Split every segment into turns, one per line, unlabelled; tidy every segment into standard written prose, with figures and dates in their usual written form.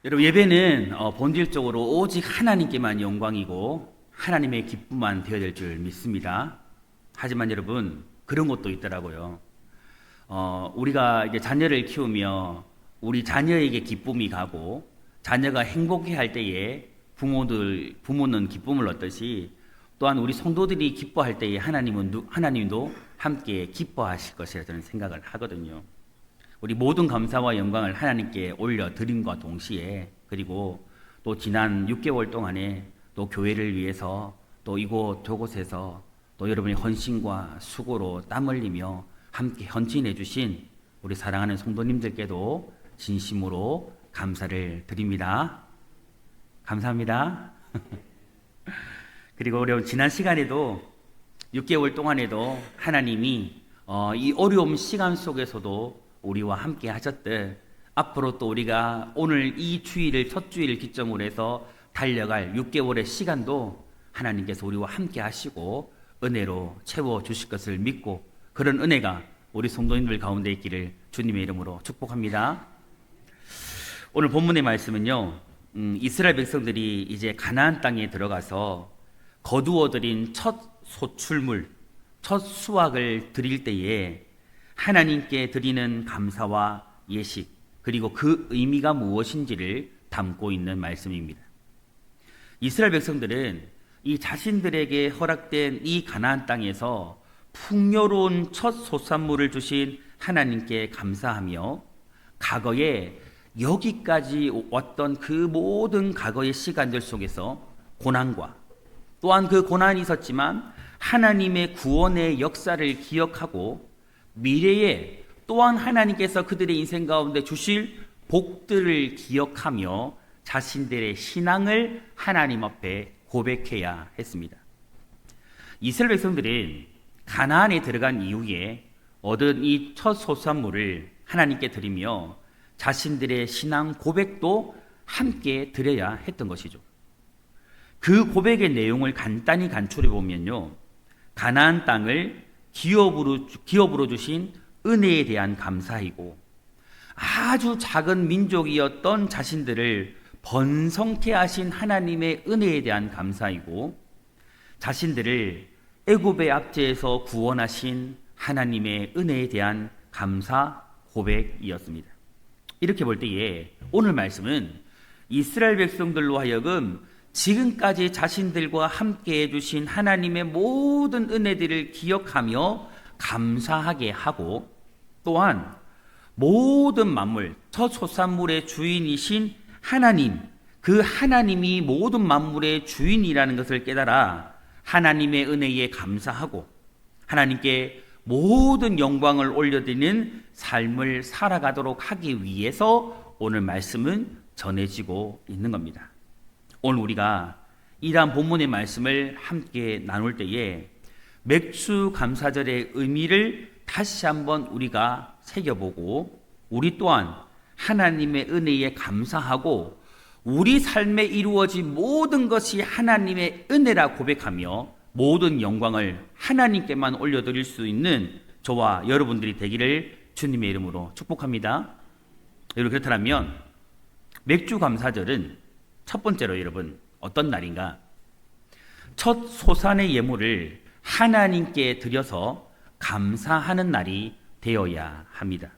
여러분, 예배는 본질적으로 오직 하나님께만 영광이고 하나님의 기쁨만 되어야 될 줄 믿습니다. 하지만 여러분, 그런 것도 있더라고요. 우리가 이제 자녀를 키우며 우리 자녀에게 기쁨이 가고 자녀가 행복해 할 때에 부모는 기쁨을 얻듯이 또한 우리 성도들이 기뻐할 때에 하나님도 함께 기뻐하실 것이라 저는 생각을 하거든요. 우리 모든 감사와 영광을 하나님께 올려드림과 동시에, 그리고 또 지난 6개월 동안에 또 교회를 위해서 또 이곳 저곳에서 또 여러분의 헌신과 수고로 땀 흘리며 함께 헌신해 주신 우리 사랑하는 성도님들께도 진심으로 감사를 드립니다. 감사합니다. 그리고 우리 지난 시간에도 6개월 동안에도 하나님이 이 어려움 시간 속에서도 우리와 함께 하셨듯 앞으로 또 우리가 오늘 이 주일을 첫 주일을 기점으로 해서 달려갈 6개월의 시간도 하나님께서 우리와 함께 하시고 은혜로 채워 주실 것을 믿고, 그런 은혜가 우리 성도님들 가운데 있기를 주님의 이름으로 축복합니다. 오늘 본문의 말씀은요, 이스라엘 백성들이 이제 가나안 땅에 들어가서 거두어들인 첫 소출물, 첫 수확을 드릴 때에 하나님께 드리는 감사와 예식, 그리고 그 의미가 무엇인지를 담고 있는 말씀입니다. 이스라엘 백성들은 이 자신들에게 허락된 이 가나안 땅에서 풍요로운 첫 소산물을 주신 하나님께 감사하며, 과거에 여기까지 왔던 그 모든 과거의 시간들 속에서 고난과, 또한 그 고난이 있었지만 하나님의 구원의 역사를 기억하고 미래에 또한 하나님께서 그들의 인생 가운데 주실 복들을 기억하며 자신들의 신앙을 하나님 앞에 고백해야 했습니다. 이스라엘 백성들은 가나안에 들어간 이후에 얻은 이 첫 소산물을 하나님께 드리며 자신들의 신앙 고백도 함께 드려야 했던 것이죠. 그 고백의 내용을 간단히 간추려 보면요, 가나안 땅을 기업으로 주신 은혜에 대한 감사이고, 아주 작은 민족이었던 자신들을 번성케 하신 하나님의 은혜에 대한 감사이고, 자신들을 애굽의 압제에서 구원하신 하나님의 은혜에 대한 감사 고백이었습니다. 이렇게 볼 때에 오늘 말씀은 이스라엘 백성들로 하여금 지금까지 자신들과 함께 해주신 하나님의 모든 은혜들을 기억하며 감사하게 하고, 또한 모든 만물, 첫 소산물의 주인이신 하나님, 그 하나님이 모든 만물의 주인이라는 것을 깨달아 하나님의 은혜에 감사하고 하나님께 모든 영광을 올려드리는 삶을 살아가도록 하기 위해서 오늘 말씀은 전해지고 있는 겁니다. 오늘 우리가 이러한 본문의 말씀을 함께 나눌 때에 맥주 감사절의 의미를 다시 한번 우리가 새겨보고, 우리 또한 하나님의 은혜에 감사하고 우리 삶에 이루어진 모든 것이 하나님의 은혜라 고백하며 모든 영광을 하나님께만 올려드릴 수 있는 저와 여러분들이 되기를 주님의 이름으로 축복합니다. 여러분, 그렇다면 맥주 감사절은 첫 번째로 여러분 어떤 날인가? 첫 소산의 예물을 하나님께 드려서 감사하는 날이 되어야 합니다.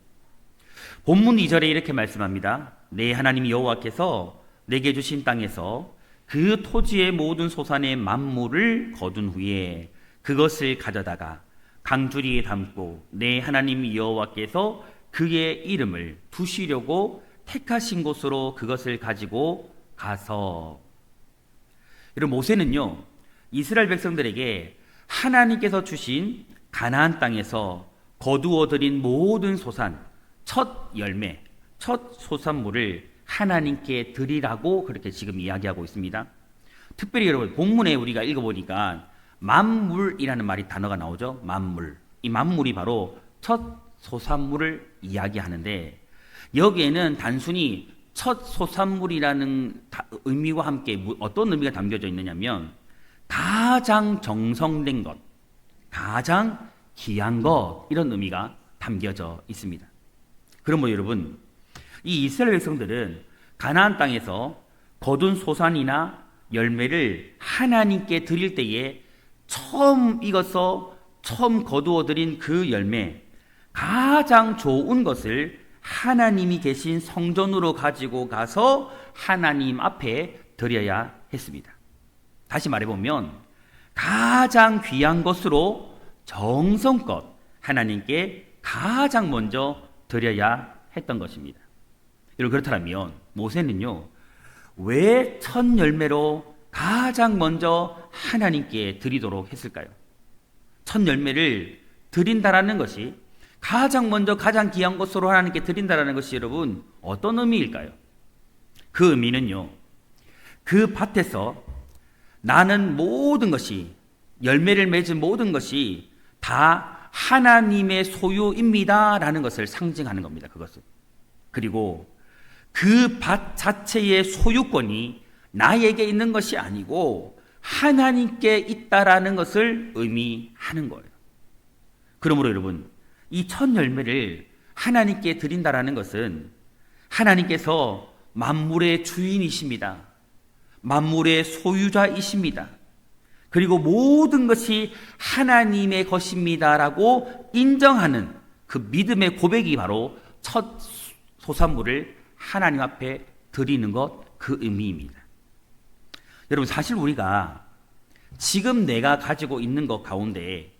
본문 2절에 이렇게 말씀합니다. 내 하나님 여호와께서 내게 주신 땅에서 그 토지의 모든 소산의 만물을 거둔 후에 그것을 가져다가 강주리에 담고 내 하나님 여호와께서 그의 이름을 두시려고 택하신 곳으로 그것을 가지고 가서. 여러분, 모세는요, 이스라엘 백성들에게 하나님께서 주신 가나안 땅에서 거두어 들인 모든 소산, 첫 열매, 첫 소산물을 하나님께 드리라고 그렇게 지금 이야기하고 있습니다. 특별히 여러분, 본문에 우리가 읽어보니까 만물이라는 단어가 나오죠. 만물. 이 만물이 바로 첫 소산물을 이야기하는데, 여기에는 단순히 첫 소산물이라는 의미와 함께 어떤 의미가 담겨져 있느냐면 가장 정성된 것, 가장 귀한 것, 이런 의미가 담겨져 있습니다. 그러므로 여러분, 이 이스라엘 백성들은 가나안 땅에서 거둔 소산이나 열매를 하나님께 드릴 때에 처음 익어서 처음 거두어 드린 그 열매, 가장 좋은 것을 하나님이 계신 성전으로 가지고 가서 하나님 앞에 드려야 했습니다. 다시 말해보면 가장 귀한 것으로 정성껏 하나님께 가장 먼저 드려야 했던 것입니다. 여러분, 그렇다면 모세는요, 왜 첫 열매로 가장 먼저 하나님께 드리도록 했을까요? 첫 열매를 드린다라는 것이, 가장 먼저 가장 귀한 것으로 하나님께 드린다라는 것이 여러분 어떤 의미일까요? 그 의미는요, 그 밭에서 나는 모든 것이, 열매를 맺은 모든 것이 다 하나님의 소유입니다 라는 것을 상징하는 겁니다. 그것은. 그리고 그 밭 자체의 소유권이 나에게 있는 것이 아니고 하나님께 있다라는 것을 의미하는 거예요. 그러므로 여러분, 이 첫 열매를 하나님께 드린다라는 것은 하나님께서 만물의 주인이십니다. 만물의 소유자이십니다. 그리고 모든 것이 하나님의 것입니다라고 인정하는 그 믿음의 고백이 바로 첫 소산물을 하나님 앞에 드리는 것, 그 의미입니다. 여러분, 사실 우리가 지금 내가 가지고 있는 것 가운데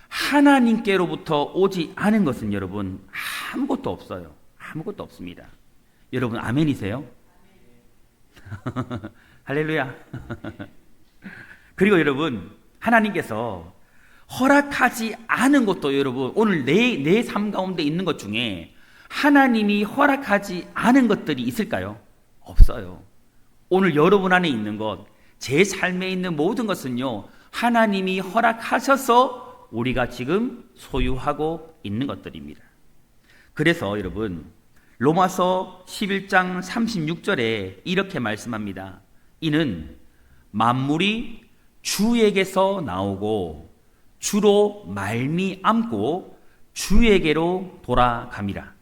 하나님께로부터 오지 않은 것은 여러분 아무것도 없어요. 아무것도 없습니다. 여러분, 아멘이세요? 할렐루야. 그리고 여러분, 하나님께서 허락하지 않은 것도 여러분, 오늘 내 삶 가운데 있는 것 중에 하나님이 허락하지 않은 것들이 있을까요? 없어요. 오늘 여러분 안에 있는 것, 제 삶에 있는 모든 것은요, 하나님이 허락하셔서 우리가 지금 소유하고 있는 것들입니다. 그래서 여러분, 로마서 11장 36절에 이렇게 말씀합니다. 이는 만물이 주에게서 나오고 주로 말미암고 주에게로 돌아감이라.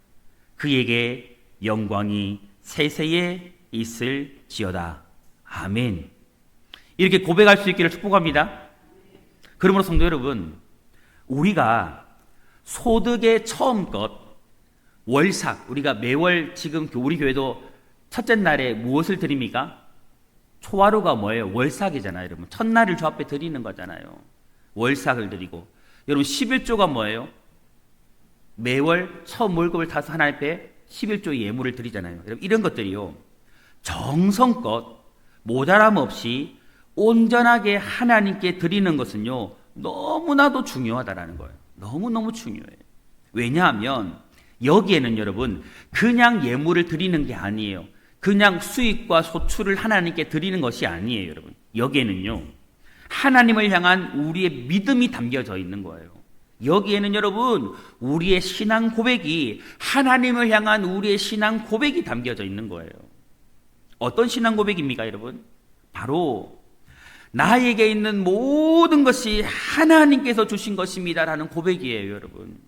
그에게 영광이 세세에 있을지어다. 아멘. 이렇게 고백할 수 있기를 축복합니다. 그러므로 성도 여러분, 우리가 소득의 처음껏 월삭, 우리가 매월 지금 우리 교회도 첫째 날에 무엇을 드립니까? 초하루가 뭐예요? 월삭이잖아요. 여러분, 첫날을 주 앞에 드리는 거잖아요. 월삭을 드리고, 여러분 11조가 뭐예요? 매월 처음 월급을 타서 하나님 앞에 11조 예물을 드리잖아요. 여러분, 이런 것들이요, 정성껏 모자람 없이 온전하게 하나님께 드리는 것은요, 너무나도 중요하다라는 거예요. 너무너무 중요해요. 왜냐하면 여기에는 여러분 그냥 예물을 드리는 게 아니에요. 그냥 수익과 소출을 하나님께 드리는 것이 아니에요. 여러분, 여기에는요, 하나님을 향한 우리의 믿음이 담겨져 있는 거예요. 여기에는 여러분 우리의 신앙 고백이, 하나님을 향한 우리의 신앙 고백이 담겨져 있는 거예요. 어떤 신앙 고백입니까 여러분? 바로 나에게 있는 모든 것이 하나님께서 주신 것입니다라는 고백이에요. 여러분,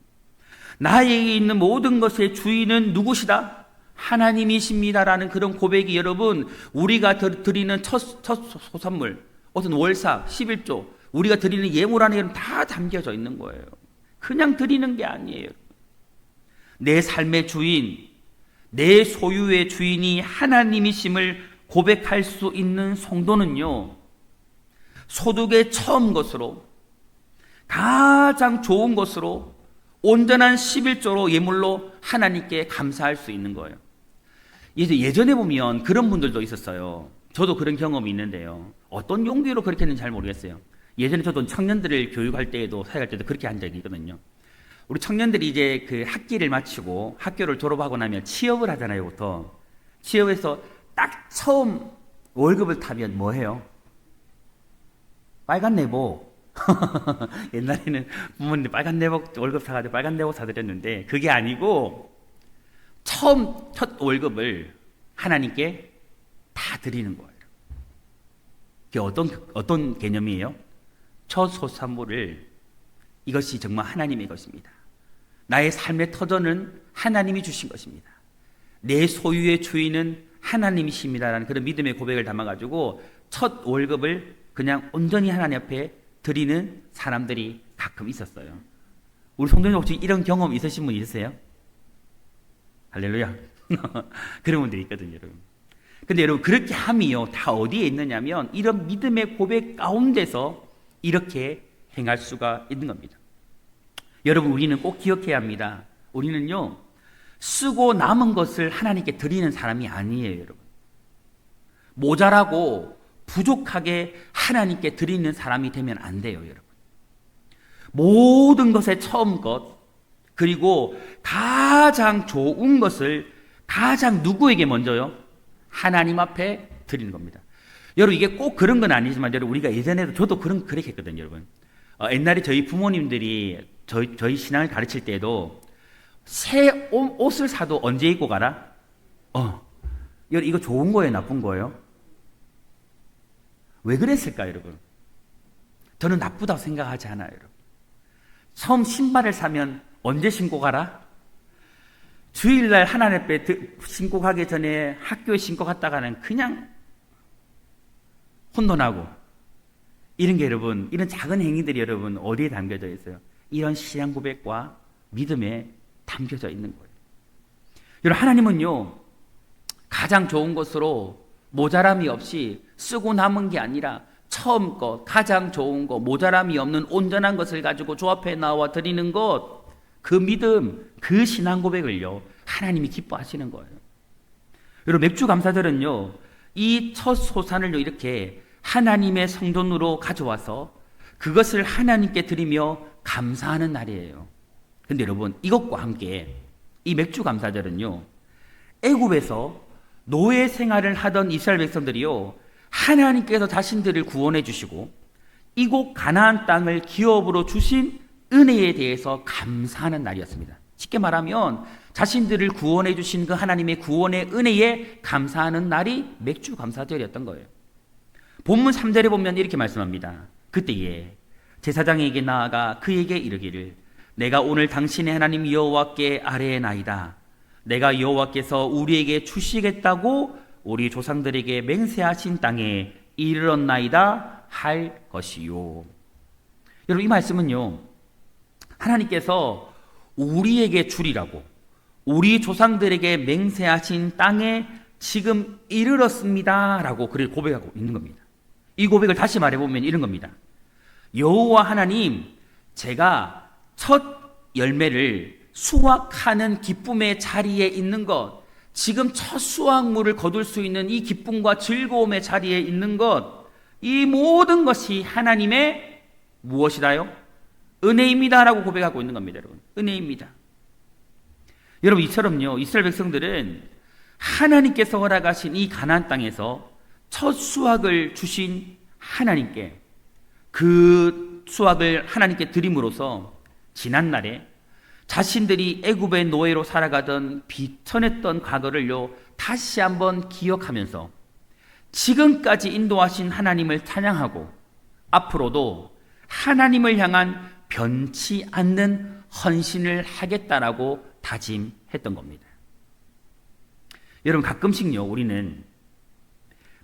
나에게 있는 모든 것의 주인은 누구시다? 하나님이십니다라는 그런 고백이 여러분, 우리가 드리는 첫 소산물, 어떤 월삭, 11조, 우리가 드리는 예물 안에 다 담겨져 있는 거예요. 그냥 드리는 게 아니에요. 내 삶의 주인, 내 소유의 주인이 하나님이심을 고백할 수 있는 성도는요, 소득의 처음 것으로, 가장 좋은 것으로, 온전한 11조로 예물로 하나님께 감사할 수 있는 거예요. 예전에 보면 그런 분들도 있었어요. 저도 그런 경험이 있는데요. 어떤 용기로 그렇게 했는지 잘 모르겠어요. 예전에 저도 청년들을 교육할 때에도, 사역할 때도 그렇게 한 적이 있거든요. 우리 청년들이 이제 그 학기를 마치고 학교를 졸업하고 나면 취업을 하잖아요, 보통. 취업해서 딱 처음 월급을 타면 뭐 해요? 빨간 내복. 옛날에는 부모님 빨간 내복 월급 사가지고 빨간 내복 사드렸는데, 그게 아니고 처음 첫 월급을 하나님께 다 드리는 거예요. 그게 어떤 개념이에요? 첫 소산물을, 이것이 정말 하나님의 것입니다. 나의 삶의 터전은 하나님이 주신 것입니다. 내 소유의 주인은 하나님이십니다라는 그런 믿음의 고백을 담아가지고 첫 월급을 그냥 온전히 하나님 앞에 드리는 사람들이 가끔 있었어요. 우리 성도님 혹시 이런 경험 있으신 분 있으세요? 할렐루야. 그런 분들이 있거든요, 여러분. 근데 여러분, 그렇게 함이요, 다 어디에 있느냐면 이런 믿음의 고백 가운데서 이렇게 행할 수가 있는 겁니다. 여러분, 우리는 꼭 기억해야 합니다. 우리는요, 쓰고 남은 것을 하나님께 드리는 사람이 아니에요, 여러분. 모자라고 부족하게 하나님께 드리는 사람이 되면 안 돼요, 여러분. 모든 것의 처음 것, 그리고 가장 좋은 것을 가장 누구에게 먼저요? 하나님 앞에 드리는 겁니다. 여러분, 이게 꼭 그런 건 아니지만, 여러분, 우리가 예전에도 저도 그렇게 했거든요, 여러분. 옛날에 저희 부모님들이 저희 신앙을 가르칠 때에도 새 옷을 사도 언제 입고 가라? 여러분, 이거 좋은 거예요, 나쁜 거예요? 왜 그랬을까요, 여러분? 저는 나쁘다고 생각하지 않아요, 여러분. 처음 신발을 사면 언제 신고 가라? 주일날 하나님 앞에 신고 가기 전에 학교에 신고 갔다가는 그냥 혼돈하고, 이런 게 여러분, 이런 작은 행위들이 여러분 어디에 담겨져 있어요? 이런 신앙 고백과 믿음에 담겨져 있는 거예요. 여러분, 하나님은요, 가장 좋은 것으로 모자람이 없이 쓰고 남은 게 아니라 처음 것, 가장 좋은 것, 모자람이 없는 온전한 것을 가지고 주 앞에 나와 드리는 것, 그 믿음, 그 신앙 고백을요, 하나님이 기뻐하시는 거예요. 여러분, 맥주 감사절은요, 이 첫 소산을요, 이렇게 하나님의 성전으로 가져와서 그것을 하나님께 드리며 감사하는 날이에요. 근데 여러분, 이것과 함께 이 맥주 감사절은요, 애굽에서 노예 생활을 하던 이스라엘 백성들이요, 하나님께서 자신들을 구원해 주시고 이곳 가나안 땅을 기업으로 주신 은혜에 대해서 감사하는 날이었습니다. 쉽게 말하면 자신들을 구원해 주신 그 하나님의 구원의 은혜에 감사하는 날이 맥주 감사절이었던 거예요. 본문 3절에 보면 이렇게 말씀합니다. 그때에 제사장에게 나아가 그에게 이르기를 내가 오늘 당신의 하나님 여호와께 아뢰나이다. 내가 여호와께서 우리에게 주시겠다고 우리 조상들에게 맹세하신 땅에 이르렀나이다 할 것이요. 여러분, 이 말씀은요, 하나님께서 우리에게 주리라고 우리 조상들에게 맹세하신 땅에 지금 이르렀습니다 라고 그를 고백하고 있는 겁니다. 이 고백을 다시 말해보면 이런 겁니다. 여호와 하나님, 제가 첫 열매를 수확하는 기쁨의 자리에 있는 것, 지금 첫 수확물을 거둘 수 있는 이 기쁨과 즐거움의 자리에 있는 것, 이 모든 것이 하나님의 무엇이다요? 은혜입니다 라고 고백하고 있는 겁니다, 여러분. 은혜입니다. 여러분, 이처럼요, 이스라엘 백성들은 하나님께서 허락하신 이 가나안 땅에서 첫 수확을 주신 하나님께, 그 수확을 하나님께 드림으로써 지난날에 자신들이 애굽의 노예로 살아가던 비천했던 과거를요, 다시 한번 기억하면서 지금까지 인도하신 하나님을 찬양하고 앞으로도 하나님을 향한 변치 않는 헌신을 하겠다라고 다짐했던 겁니다. 여러분, 가끔씩요, 우리는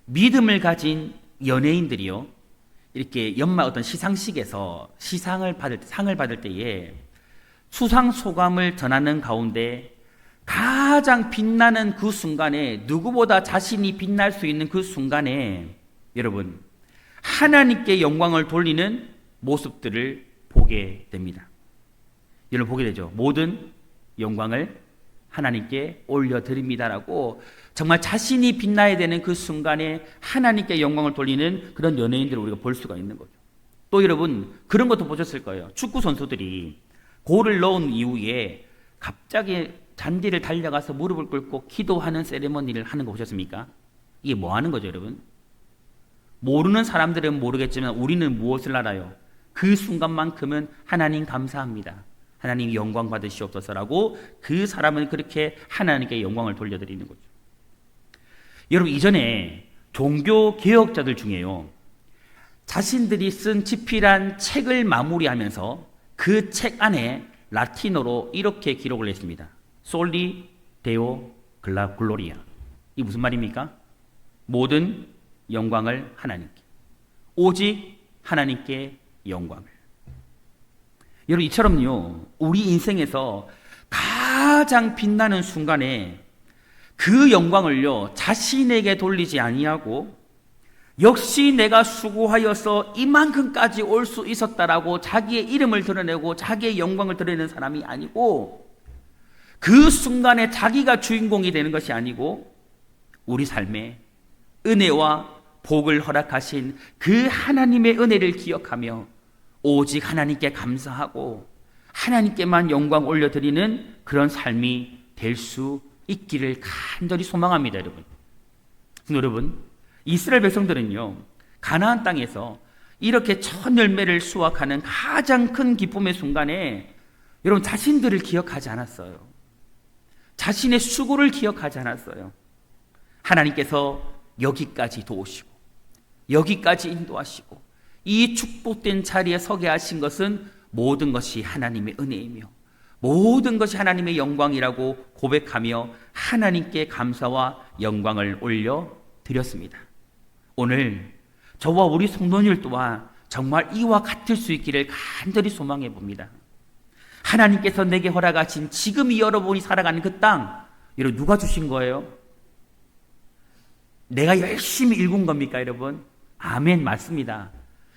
믿음을 가진 연예인들이요, 이렇게 연말 어떤 시상식에서 상을 받을 때에 수상 소감을 전하는 가운데 가장 빛나는 그 순간에, 누구보다 자신이 빛날 수 있는 그 순간에 여러분, 하나님께 영광을 돌리는 모습들을 보게 됩니다. 여러분, 보게 되죠. 모든 영광을 하나님께 올려드립니다라고 정말 자신이 빛나야 되는 그 순간에 하나님께 영광을 돌리는 그런 연예인들을 우리가 볼 수가 있는 거죠. 또 여러분, 그런 것도 보셨을 거예요. 축구 선수들이 골을 넣은 이후에 갑자기 잔디를 달려가서 무릎을 꿇고 기도하는 세레머니를 하는 거 보셨습니까? 이게 뭐 하는 거죠, 여러분? 모르는 사람들은 모르겠지만 우리는 무엇을 알아요? 그 순간만큼은 하나님 감사합니다, 하나님 영광 받으시옵소서라고 그 사람은 그렇게 하나님께 영광을 돌려드리는 거죠. 여러분, 이전에 종교 개혁자들 중에요, 자신들이 쓴 집필한 책을 마무리하면서 그 책 안에 라틴어로 이렇게 기록을 했습니다. 솔리 데오 글로리아. 이 무슨 말입니까? 모든 영광을 하나님께, 오직 하나님께 영광을. 여러분, 이처럼요, 우리 인생에서 가장 빛나는 순간에 그 영광을요 자신에게 돌리지 아니하고 역시 내가 수고하여서 이만큼까지 올 수 있었다라고 자기의 이름을 드러내고 자기의 영광을 드러내는 사람이 아니고, 그 순간에 자기가 주인공이 되는 것이 아니고 우리 삶에 은혜와 복을 허락하신 그 하나님의 은혜를 기억하며 오직 하나님께 감사하고 하나님께만 영광 올려드리는 그런 삶이 될 수 있기를 간절히 소망합니다. 여러분, 이스라엘 백성들은요 가나안 땅에서 이렇게 첫 열매를 수확하는 가장 큰 기쁨의 순간에 여러분 자신들을 기억하지 않았어요. 자신의 수고를 기억하지 않았어요. 하나님께서 여기까지 도우시고 여기까지 인도하시고 이 축복된 자리에 서게 하신 것은 모든 것이 하나님의 은혜이며 모든 것이 하나님의 영광이라고 고백하며 하나님께 감사와 영광을 올려드렸습니다. 오늘 저와 우리 성도님들 또한 정말 이와 같을 수 있기를 간절히 소망해 봅니다. 하나님께서 내게 허락하신 지금 이 여러분이 살아가는 그 땅, 여러분 누가 주신 거예요? 내가 열심히 일군 겁니까, 여러분? 아멘, 맞습니다.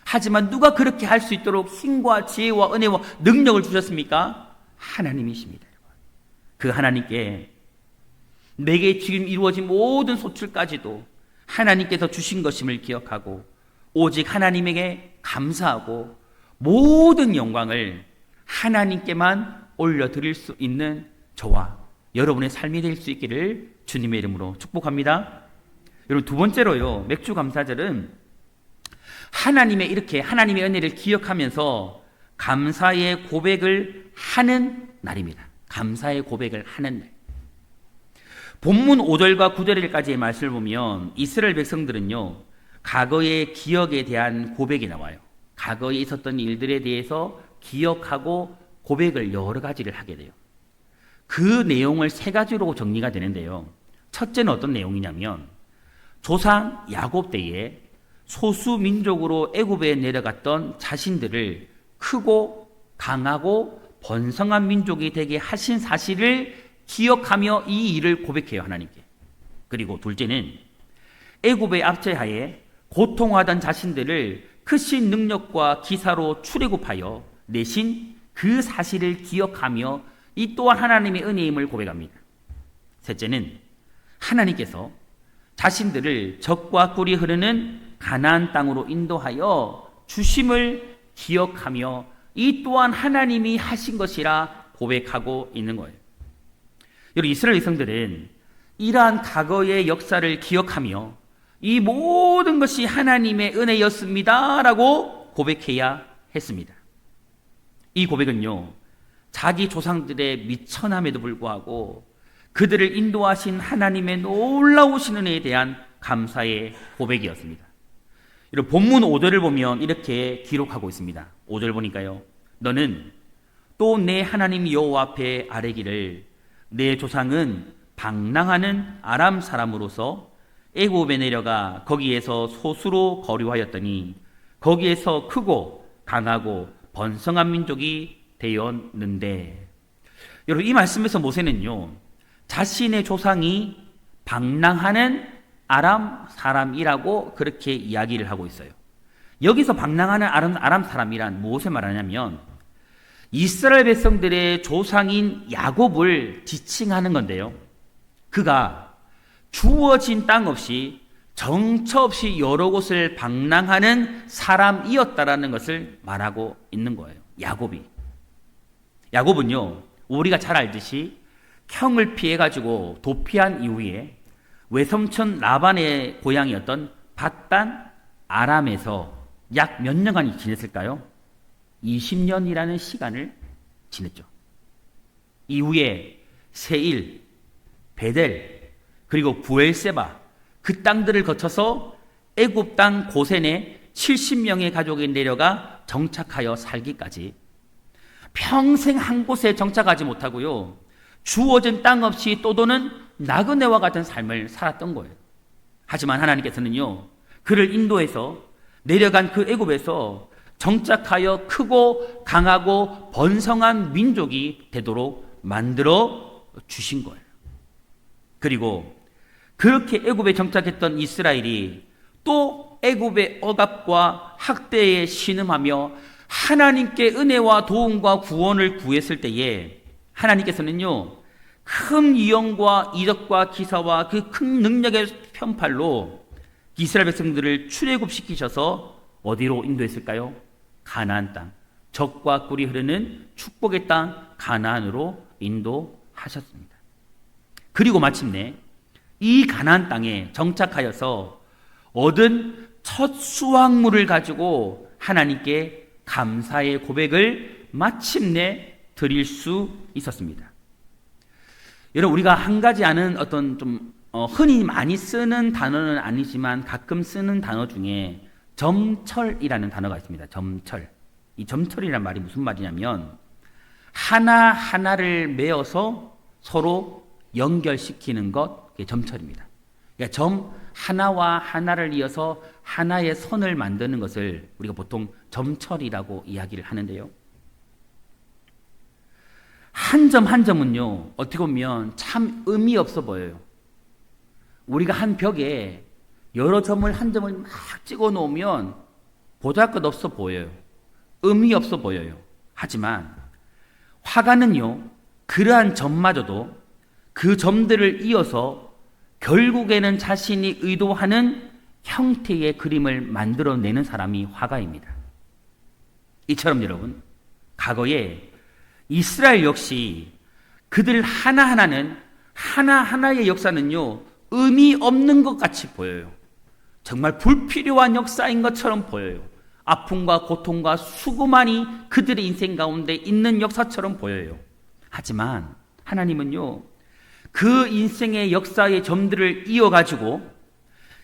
하지만 누가 그렇게 할 수 있도록 힘과 지혜와 은혜와 능력을 주셨습니까? 하나님이십니다. 그 하나님께 내게 지금 이루어진 모든 소출까지도 하나님께서 주신 것임을 기억하고 오직 하나님에게 감사하고 모든 영광을 하나님께만 올려드릴 수 있는 저와 여러분의 삶이 될 수 있기를 주님의 이름으로 축복합니다. 여러분, 두 번째로요, 맥주 감사절은 하나님의 은혜를 기억하면서 감사의 고백을 하는 날입니다. 감사의 고백을 하는 날. 본문 5절과 9절까지의 말씀을 보면 이스라엘 백성들은요 과거의 기억에 대한 고백이 나와요. 과거에 있었던 일들에 대해서 기억하고 고백을 여러 가지를 하게 돼요. 그 내용을 세 가지로 정리가 되는데요, 첫째는 어떤 내용이냐면 조상 야곱 때에 소수 민족으로 애굽에 내려갔던 자신들을 크고 강하고 번성한 민족이 되게 하신 사실을 기억하며 이 일을 고백해요, 하나님께. 그리고 둘째는 애굽의 압제하에 고통하던 자신들을 크신 능력과 기사로 출애굽하여 내신 그 사실을 기억하며 이 또한 하나님의 은혜임을 고백합니다. 셋째는 하나님께서 자신들을 적과 꿀이 흐르는 가나안 땅으로 인도하여 주심을 기억하며 이 또한 하나님이 하신 것이라 고백하고 있는 거예요. 여러분, 이스라엘 백성들은 이러한 과거의 역사를 기억하며 이 모든 것이 하나님의 은혜였습니다 라고 고백해야 했습니다. 이 고백은요 자기 조상들의 미천함에도 불구하고 그들을 인도하신 하나님의 놀라우신 은혜에 대한 감사의 고백이었습니다. 여러분, 본문 5절을 보면 이렇게 기록하고 있습니다. 5절 보니까요, 너는 또 내 하나님 여호와 앞에 아뢰기를 내 조상은 방랑하는 아람 사람으로서 애굽에 내려가 거기에서 소수로 거류하였더니 거기에서 크고 강하고 번성한 민족이 되었는데. 여러분, 이 말씀에서 모세는요 자신의 조상이 방랑하는 아람 사람이라고 그렇게 이야기를 하고 있어요. 여기서 방랑하는 아람 사람이란 무엇을 말하냐면 이스라엘 백성들의 조상인 야곱을 지칭하는 건데요, 그가 주어진 땅 없이 정처 없이 여러 곳을 방랑하는 사람이었다라는 것을 말하고 있는 거예요. 야곱은요 우리가 잘 알듯이 형을 피해가지고 도피한 이후에 외삼촌 라반의 고향이었던 밧단 아람에서 약 몇 년간이 지냈을까요? 20년이라는 시간을 지냈죠. 이후에 세일, 베델, 그리고 부엘세바 그 땅들을 거쳐서 애굽 땅 고센에 70명의 가족이 내려가 정착하여 살기까지 평생 한 곳에 정착하지 못하고요 주어진 땅 없이 떠도는 나그네와 같은 삶을 살았던 거예요. 하지만 하나님께서는요, 그를 인도해서 내려간 그 애굽에서 정착하여 크고 강하고 번성한 민족이 되도록 만들어 주신 거예요. 그리고 그렇게 애굽에 정착했던 이스라엘이 또 애굽의 억압과 학대에 신음하며 하나님께 은혜와 도움과 구원을 구했을 때에 하나님께서는요, 큰 위엄과 이적과 기사와 그 큰 능력의 편팔로 이스라엘 백성들을 출애굽시키셔서 어디로 인도했을까요? 가나안 땅, 젖과 꿀이 흐르는 축복의 땅 가나안으로 인도하셨습니다. 그리고 마침내 이 가나안 땅에 정착하여서 얻은 첫 수확물을 가지고 하나님께 감사의 고백을 마침내 드릴 수 있었습니다. 여러분, 우리가 한 가지 아는 어떤 좀 흔히 많이 쓰는 단어는 아니지만 가끔 쓰는 단어 중에 점철이라는 단어가 있습니다. 점철. 이 점철이라는 말이 무슨 말이냐면 하나하나를 메어서 서로 연결시키는 것, 그게 점철입니다. 그러니까 점 하나와 하나를 이어서 하나의 선을 만드는 것을 우리가 보통 점철이라고 이야기를 하는데요. 한 점 한 점은요, 어떻게 보면 참 의미 없어 보여요. 우리가 한 벽에 여러 점을 한 점을 막 찍어 놓으면 보잘것없어 보여요. 의미 없어 보여요. 하지만 화가는요, 그러한 점마저도 그 점들을 이어서 결국에는 자신이 의도하는 형태의 그림을 만들어내는 사람이 화가입니다. 이처럼 여러분, 과거에 이스라엘 역시 그들 하나하나의 역사는요, 의미 없는 것 같이 보여요. 정말 불필요한 역사인 것처럼 보여요. 아픔과 고통과 수고만이 그들의 인생 가운데 있는 역사처럼 보여요. 하지만 하나님은요, 그 인생의 역사의 점들을 이어가지고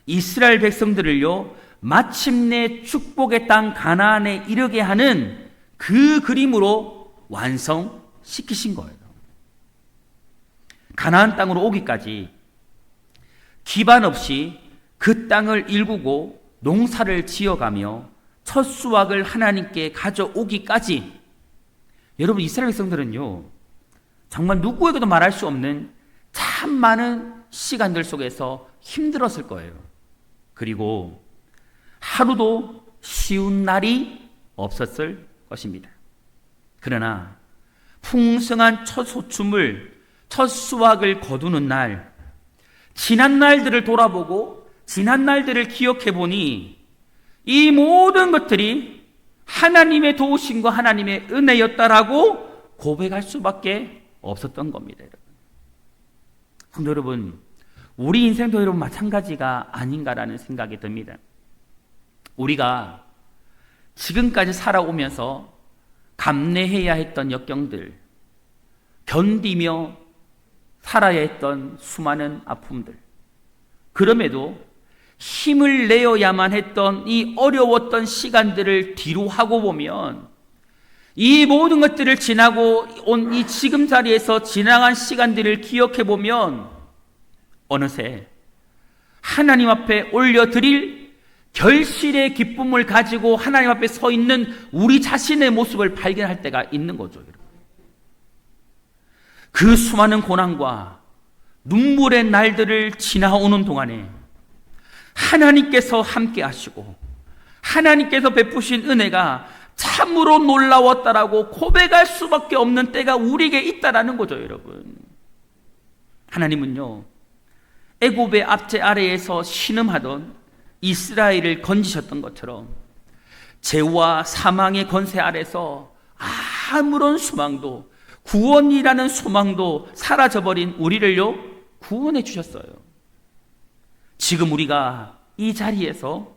이스라엘 백성들을요, 마침내 축복의 땅 가나안에 이르게 하는 그 그림으로 완성시키신 거예요. 가나안 땅으로 오기까지 기반 없이 그 땅을 일구고 농사를 지어가며 첫 수확을 하나님께 가져오기까지, 여러분, 이스라엘 백성들은요, 정말 누구에게도 말할 수 없는 참 많은 시간들 속에서 힘들었을 거예요. 그리고 하루도 쉬운 날이 없었을 것입니다. 그러나 풍성한 첫 소춤을, 첫 수확을 거두는 날, 지난 날들을 돌아보고 지난 날들을 기억해 보니 이 모든 것들이 하나님의 도우심과 하나님의 은혜였다라고 고백할 수밖에 없었던 겁니다. 여러분. 성도 여러분, 우리 인생도 여러분 마찬가지가 아닌가라는 생각이 듭니다. 우리가 지금까지 살아오면서 감내해야 했던 역경들, 견디며 살아야 했던 수많은 아픔들, 그럼에도 힘을 내어야만 했던 이 어려웠던 시간들을 뒤로 하고 보면 이 모든 것들을 지나고 온 이 지금 자리에서 지나간 시간들을 기억해 보면 어느새 하나님 앞에 올려드릴 결실의 기쁨을 가지고 하나님 앞에 서 있는 우리 자신의 모습을 발견할 때가 있는 거죠. 그 수많은 고난과 눈물의 날들을 지나오는 동안에 하나님께서 함께 하시고 하나님께서 베푸신 은혜가 참으로 놀라웠다라고 고백할 수밖에 없는 때가 우리에게 있다라는 거죠, 여러분. 하나님은요, 애굽의 압제 아래에서 신음하던 이스라엘을 건지셨던 것처럼 죄와 사망의 권세 아래서 아무런 소망도, 구원이라는 소망도 사라져버린 우리를요, 구원해 주셨어요. 지금 우리가 이 자리에서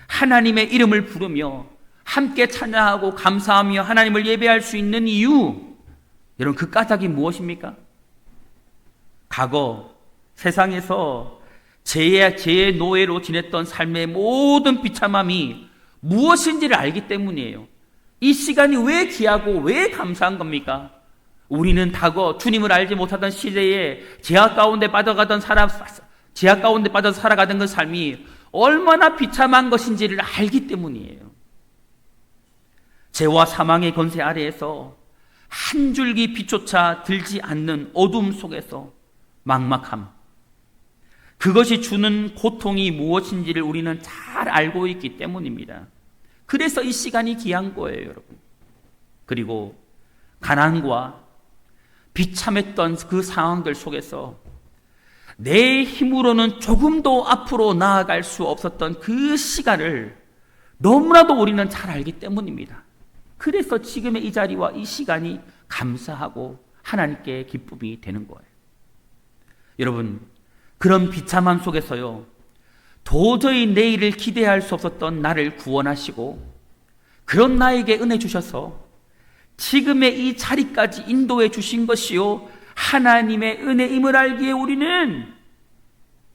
하나님의 이름을 부르며 함께 찬양하고 감사하며 하나님을 예배할 수 있는 이유, 여러분, 그 까닭이 무엇입니까? 과거 세상에서 죄의 노예로 지냈던 삶의 모든 비참함이 무엇인지를 알기 때문이에요. 이 시간이 왜 귀하고 왜 감사한 겁니까? 우리는 과거 주님을 알지 못하던 시대에 제약 가운데 빠져서 살아가던 그 삶이 얼마나 비참한 것인지를 알기 때문이에요. 죄와 사망의 권세 아래에서 한 줄기 빛조차 들지 않는 어둠 속에서 막막함, 그것이 주는 고통이 무엇인지를 우리는 잘 알고 있기 때문입니다. 그래서 이 시간이 귀한 거예요, 여러분. 그리고 가난과 비참했던 그 상황들 속에서 내 힘으로는 조금도 앞으로 나아갈 수 없었던 그 시간을 너무나도 우리는 잘 알기 때문입니다. 그래서 지금의 이 자리와 이 시간이 감사하고 하나님께 기쁨이 되는 거예요. 여러분, 그런 비참함 속에서요, 도저히 내일을 기대할 수 없었던 나를 구원하시고 그런 나에게 은혜 주셔서 지금의 이 자리까지 인도해 주신 것이요, 하나님의 은혜임을 알기에 우리는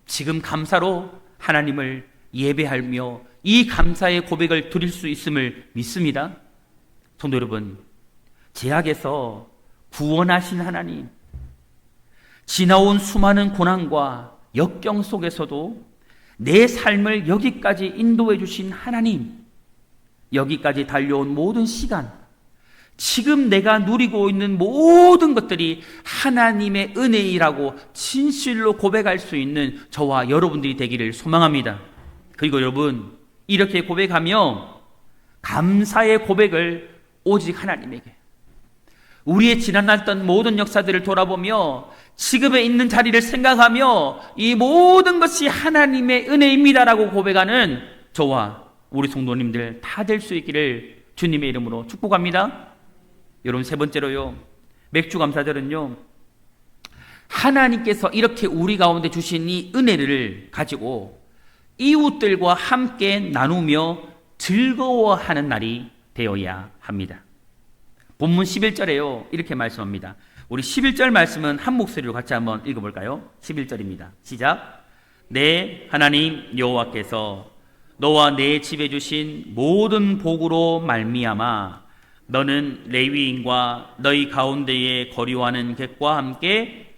지금 감사로 하나님을 예배하며 이 감사의 고백을 드릴 수 있음을 믿습니다. 성도 여러분, 죄악에서 구원하신 하나님, 지나온 수많은 고난과 역경 속에서도 내 삶을 여기까지 인도해 주신 하나님, 여기까지 달려온 모든 시간, 지금 내가 누리고 있는 모든 것들이 하나님의 은혜이라고 진실로 고백할 수 있는 저와 여러분들이 되기를 소망합니다. 그리고 여러분, 이렇게 고백하며 감사의 고백을 오직 하나님에게, 우리의 지나갔던 모든 역사들을 돌아보며 지금에 있는 자리를 생각하며 이 모든 것이 하나님의 은혜입니다라고 고백하는 저와 우리 성도님들 다 될 수 있기를 주님의 이름으로 축복합니다. 여러분, 세 번째로요, 맥주감사절은요, 하나님께서 이렇게 우리 가운데 주신 이 은혜를 가지고 이웃들과 함께 나누며 즐거워하는 날이 되어야 합니다. 본문 11절에요, 이렇게 말씀합니다. 우리 11절 말씀은 한 목소리로 같이 한번 읽어볼까요? 11절입니다. 시작. 내 하나님 여호와께서 너와 내 집에 주신 모든 복으로 말미암아 너는 레위인과 너희 가운데에 거류하는 객과 함께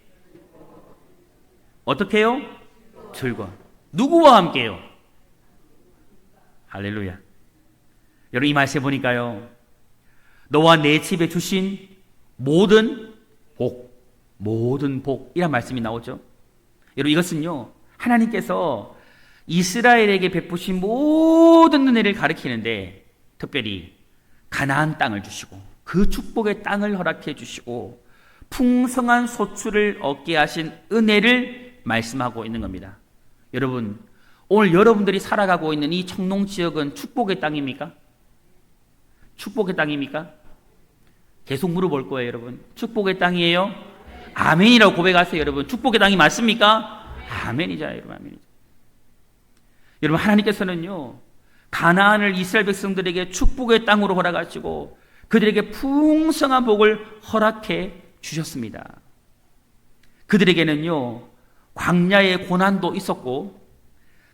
어떻게 해요? 즐거워. 누구와 함께요? 할렐루야. 여러분, 이 말씀 보니까요, 너와 내 집에 주신 모든 복이란 말씀이 나오죠. 여러분, 이것은요, 하나님께서 이스라엘에게 베푸신 모든 은혜를 가리키는데, 특별히 가나안 땅을 주시고 그 축복의 땅을 허락해 주시고 풍성한 소출을 얻게 하신 은혜를 말씀하고 있는 겁니다. 여러분, 오늘 여러분들이 살아가고 있는 이 청농 지역은 축복의 땅입니까? 축복의 땅입니까? 계속 물어볼 거예요, 여러분. 축복의 땅이에요? 아멘이라고 고백하세요, 여러분. 축복의 땅이 맞습니까? 아멘이잖아요, 여러분. 아멘이죠. 여러분, 하나님께서는요, 가나안을 이스라엘 백성들에게 축복의 땅으로 허락하시고 그들에게 풍성한 복을 허락해 주셨습니다. 그들에게는요, 광야의 고난도 있었고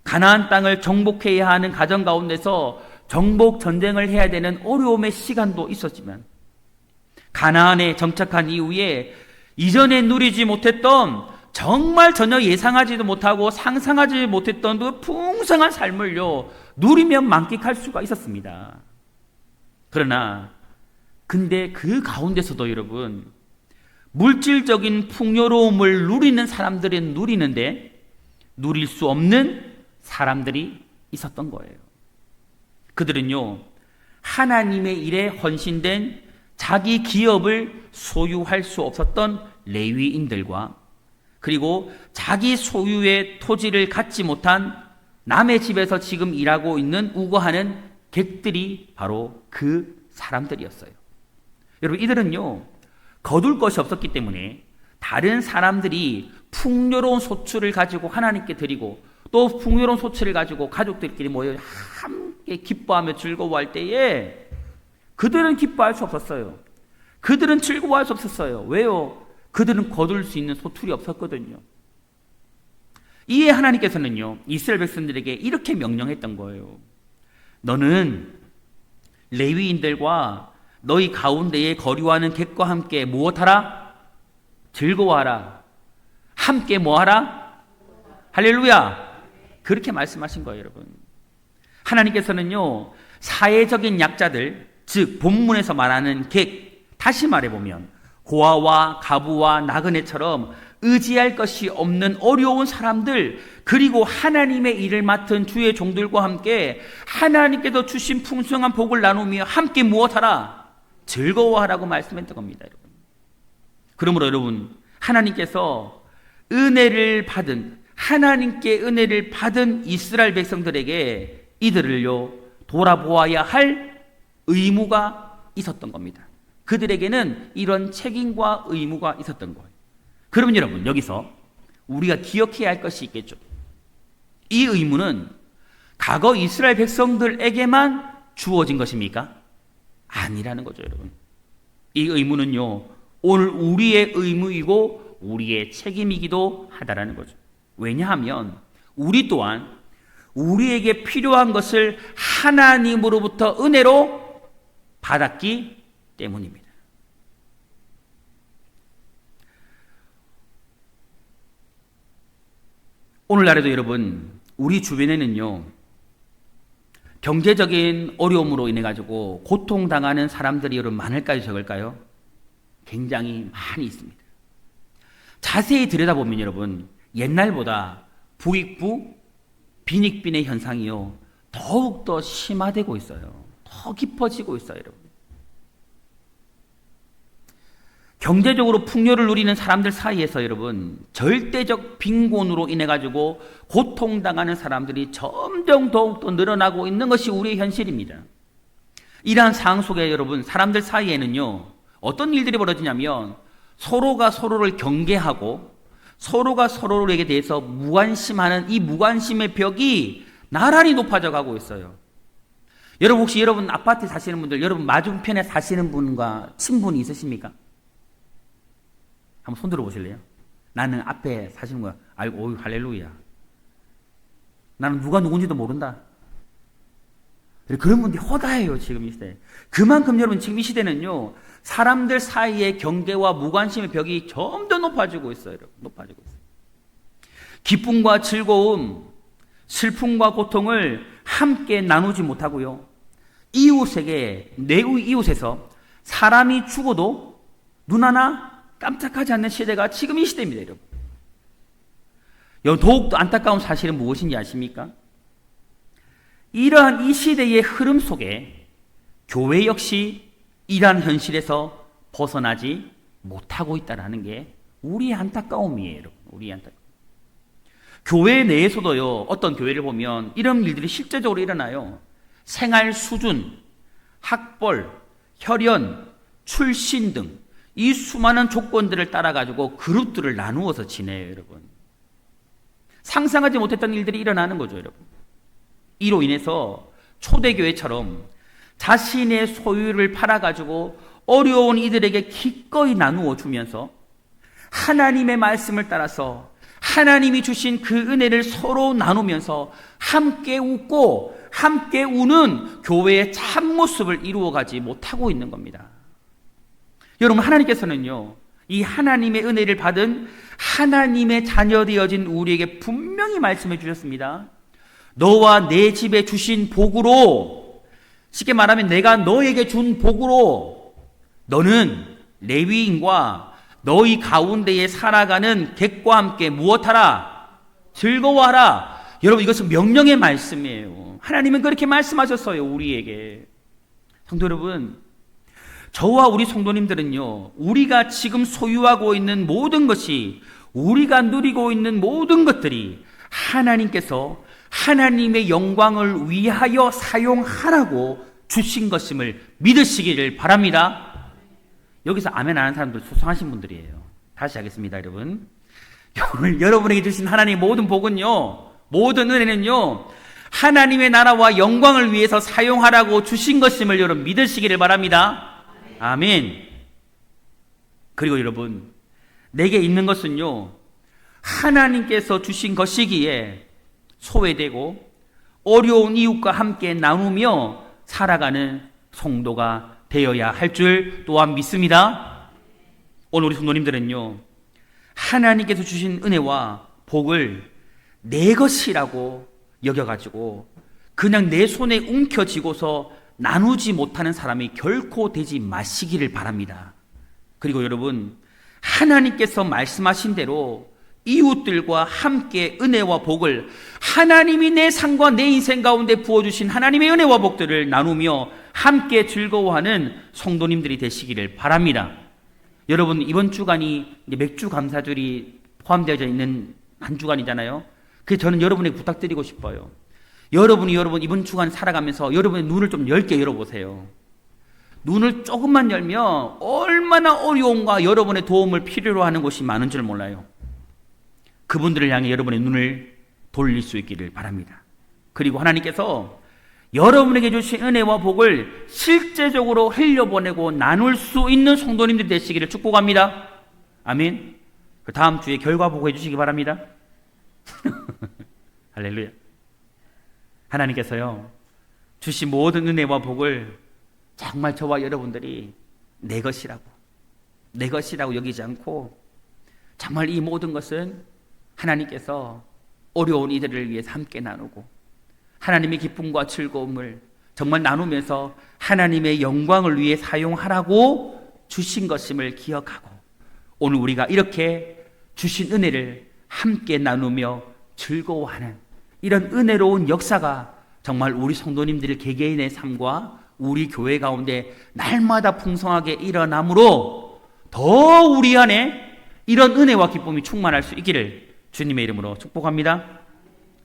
가나안 땅을 정복해야 하는 가정 가운데서 정복 전쟁을 해야 되는 어려움의 시간도 있었지만, 가나안에 정착한 이후에 이전에 누리지 못했던, 정말 전혀 예상하지도 못하고 상상하지 못했던 그 풍성한 삶을요, 누리며 만끽할 수가 있었습니다. 그러나 근데 그 가운데서도 여러분, 물질적인 풍요로움을 누리는 사람들은 누리는데 누릴 수 없는 사람들이 있었던 거예요. 그들은요, 하나님의 일에 헌신된 자기 기업을 소유할 수 없었던 레위인들과, 그리고 자기 소유의 토지를 갖지 못한 남의 집에서 지금 일하고 있는 우거하는 객들이 바로 그 사람들이었어요. 여러분, 이들은요, 거둘 것이 없었기 때문에 다른 사람들이 풍요로운 소출을 가지고 하나님께 드리고 또 풍요로운 소출을 가지고 가족들끼리 모여 함께 기뻐하며 즐거워할 때에 그들은 기뻐할 수 없었어요. 그들은 즐거워할 수 없었어요. 왜요? 그들은 거둘 수 있는 소출이 없었거든요. 이에 하나님께서는요, 이스라엘 백성들에게 이렇게 명령했던 거예요. 너는 레위인들과 너희 가운데에 거류하는 객과 함께 무엇하라? 즐거워하라. 함께 뭐하라? 할렐루야. 그렇게 말씀하신 거예요, 여러분. 하나님께서는요, 사회적인 약자들, 즉 본문에서 말하는 객, 다시 말해보면 고아와 가부와 나그네처럼 의지할 것이 없는 어려운 사람들, 그리고 하나님의 일을 맡은 주의 종들과 함께 하나님께서 주신 풍성한 복을 나누며 함께 무엇하라? 즐거워하라고 말씀했던 겁니다, 여러분. 그러므로 여러분, 하나님께서 은혜를 받은, 하나님께 은혜를 받은 이스라엘 백성들에게 이들을요, 돌아보아야 할 의무가 있었던 겁니다. 그들에게는 이런 책임과 의무가 있었던 거예요. 그러면 여러분, 여기서 우리가 기억해야 할 것이 있겠죠. 이 의무는 과거 이스라엘 백성들에게만 주어진 것입니까? 아니라는 거죠, 여러분. 이 의무는요, 오늘 우리의 의무이고 우리의 책임이기도 하다라는 거죠. 왜냐하면 우리 또한 우리에게 필요한 것을 하나님으로부터 은혜로 받았기 때문입니다. 오늘날에도 여러분, 우리 주변에는요, 경제적인 어려움으로 인해 가지고 고통당하는 사람들이 여러분 많을까요, 적을까요? 굉장히 많이 있습니다. 자세히 들여다보면 여러분, 옛날보다 부익부, 빈익빈의 현상이요, 더욱더 심화되고 있어요. 더 깊어지고 있어요, 여러분. 경제적으로 풍요를 누리는 사람들 사이에서 여러분, 절대적 빈곤으로 인해 가지고 고통당하는 사람들이 점점 더욱더 늘어나고 있는 것이 우리의 현실입니다. 이러한 상황 속에 여러분, 사람들 사이에는요, 어떤 일들이 벌어지냐면 서로가 서로를 경계하고 서로가 서로에게 대해서 무관심하는 이 무관심의 벽이 나란히 높아져 가고 있어요. 여러분, 혹시 여러분 아파트에 사시는 분들, 여러분 맞은편에 사시는 분과 친분이 있으십니까? 한번 손 들어 보실래요? 나는 앞에 사시는 거야. 알고, 어이, 할렐루야. 나는 누가 누군지도 모른다. 그런 분들이 허다해요, 지금 이 시대에. 그만큼 여러분, 지금 이 시대는요, 사람들 사이의 경계와 무관심의 벽이 점점 높아지고 있어요. 높아지고 있어요. 기쁨과 즐거움, 슬픔과 고통을 함께 나누지 못하고요. 이웃에게, 내 이웃에서 사람이 죽어도 눈 하나 깜짝하지 않는 시대가 지금 이 시대입니다, 여러분. 더욱더 안타까운 사실은 무엇인지 아십니까? 이러한 이 시대의 흐름 속에 교회 역시 이러한 현실에서 벗어나지 못하고 있다는 게 우리의 안타까움이에요, 여러분. 우리의 안타까움. 교회 내에서도요, 어떤 교회를 보면 이런 일들이 실제적으로 일어나요. 생활 수준, 학벌, 혈연, 출신 등 이 수많은 조건들을 따라가지고 그룹들을 나누어서 지내요, 여러분. 상상하지 못했던 일들이 일어나는 거죠, 여러분. 이로 인해서 초대교회처럼 자신의 소유를 팔아가지고 어려운 이들에게 기꺼이 나누어 주면서 하나님의 말씀을 따라서 하나님이 주신 그 은혜를 서로 나누면서 함께 웃고 함께 우는 교회의 참모습을 이루어가지 못하고 있는 겁니다. 여러분, 하나님께서는요, 이 하나님의 은혜를 받은 하나님의 자녀 되어진 우리에게 분명히 말씀해 주셨습니다. 너와 내 집에 주신 복으로, 쉽게 말하면 내가 너에게 준 복으로 너는 레위인과 너희 가운데에 살아가는 객과 함께 무엇하라? 즐거워하라. 여러분, 이것은 명령의 말씀이에요. 하나님은 그렇게 말씀하셨어요, 우리에게. 성도 여러분, 저와 우리 성도님들은요, 우리가 지금 소유하고 있는 모든 것이, 우리가 누리고 있는 모든 것들이 하나님께서 하나님의 영광을 위하여 사용하라고 주신 것임을 믿으시기를 바랍니다. 여기서 아멘 안 하는 사람들 수상하신 분들이에요. 다시 하겠습니다, 여러분. 오늘 여러분에게 주신 하나님의 모든 복은요, 모든 은혜는요, 하나님의 나라와 영광을 위해서 사용하라고 주신 것임을 여러분 믿으시기를 바랍니다. 아멘. 그리고 여러분, 내게 있는 것은요, 하나님께서 주신 것이기에 소외되고 어려운 이웃과 함께 나누며 살아가는 성도가 되어야 할 줄 또한 믿습니다. 오늘 우리 성도님들은요, 하나님께서 주신 은혜와 복을 내 것이라고 여겨가지고 그냥 내 손에 움켜쥐고서 나누지 못하는 사람이 결코 되지 마시기를 바랍니다. 그리고 여러분, 하나님께서 말씀하신 대로 이웃들과 함께 은혜와 복을, 하나님이 내 삶과 내 인생 가운데 부어주신 하나님의 은혜와 복들을 나누며 함께 즐거워하는 성도님들이 되시기를 바랍니다. 여러분, 이번 주간이 맥주 감사절이 포함되어 있는 한 주간이잖아요. 그래서 저는 여러분에게 부탁드리고 싶어요. 여러분이 이번 주간 살아가면서 여러분의 눈을 좀 넓게 열어보세요. 눈을 조금만 열면 얼마나 어려움과 여러분의 도움을 필요로 하는 곳이 많은 줄 몰라요. 그분들을 향해 여러분의 눈을 돌릴 수 있기를 바랍니다. 그리고 하나님께서 여러분에게 주신 은혜와 복을 실제적으로 흘려보내고 나눌 수 있는 성도님들이 되시기를 축복합니다. 아멘. 그 다음 주에 결과 보고해 주시기 바랍니다. 할렐루야. 하나님께서요, 주신 모든 은혜와 복을 정말 저와 여러분들이 내 것이라고 여기지 않고, 정말 이 모든 것은 하나님께서 어려운 이들을 위해서 함께 나누고 하나님의 기쁨과 즐거움을 정말 나누면서 하나님의 영광을 위해 사용하라고 주신 것임을 기억하고, 오늘 우리가 이렇게 주신 은혜를 함께 나누며 즐거워하는 이런 은혜로운 역사가 정말 우리 성도님들 개개인의 삶과 우리 교회 가운데 날마다 풍성하게 일어나므로 더 우리 안에 이런 은혜와 기쁨이 충만할 수 있기를 주님의 이름으로 축복합니다.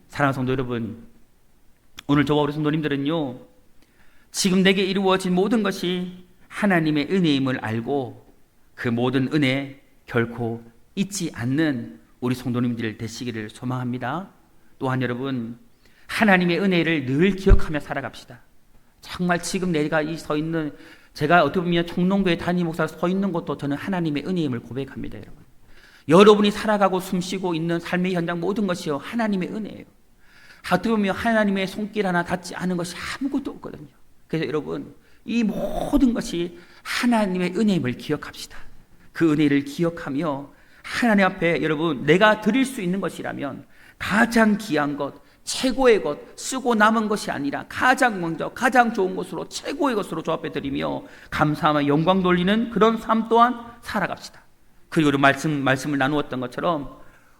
사랑하는 성도 여러분, 오늘 저와 우리 성도님들은요, 지금 내게 이루어진 모든 것이 하나님의 은혜임을 알고 그 모든 은혜 결코 잊지 않는 우리 성도님들 되시기를 소망합니다. 또한 여러분, 하나님의 은혜를 늘 기억하며 살아갑시다. 정말 지금 내가 서 있는, 제가 어떻게 보면 청농교회 담임 목사로 서 있는 것도 저는 하나님의 은혜임을 고백합니다. 여러분, 여러분이 살아가고 숨쉬고 있는 삶의 현장 모든 것이요 하나님의 은혜예요. 어떻게 보면 하나님의 손길 하나 닿지 않은 것이 아무것도 없거든요. 그래서 여러분, 이 모든 것이 하나님의 은혜임을 기억합시다. 그 은혜를 기억하며 하나님 앞에 여러분, 내가 드릴 수 있는 것이라면 가장 귀한 것, 최고의 것, 쓰고 남은 것이 아니라 가장 먼저 가장 좋은 것으로, 최고의 것으로 주 앞에 드리며 감사하며 영광 돌리는 그런 삶 또한 살아갑시다. 그리고 말씀을 나누었던 것처럼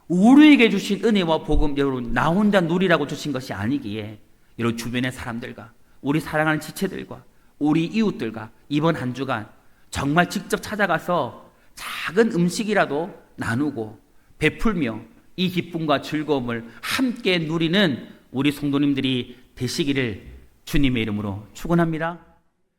우리에게 주신 은혜와 복음, 여러분 나 혼자 누리라고 주신 것이 아니기에 여러분 주변의 사람들과 우리 사랑하는 지체들과 우리 이웃들과 이번 한 주간 정말 직접 찾아가서 작은 음식이라도 나누고 베풀며 이 기쁨과 즐거움을 함께 누리는 우리 성도님들이 되시기를 주님의 이름으로 축원합니다.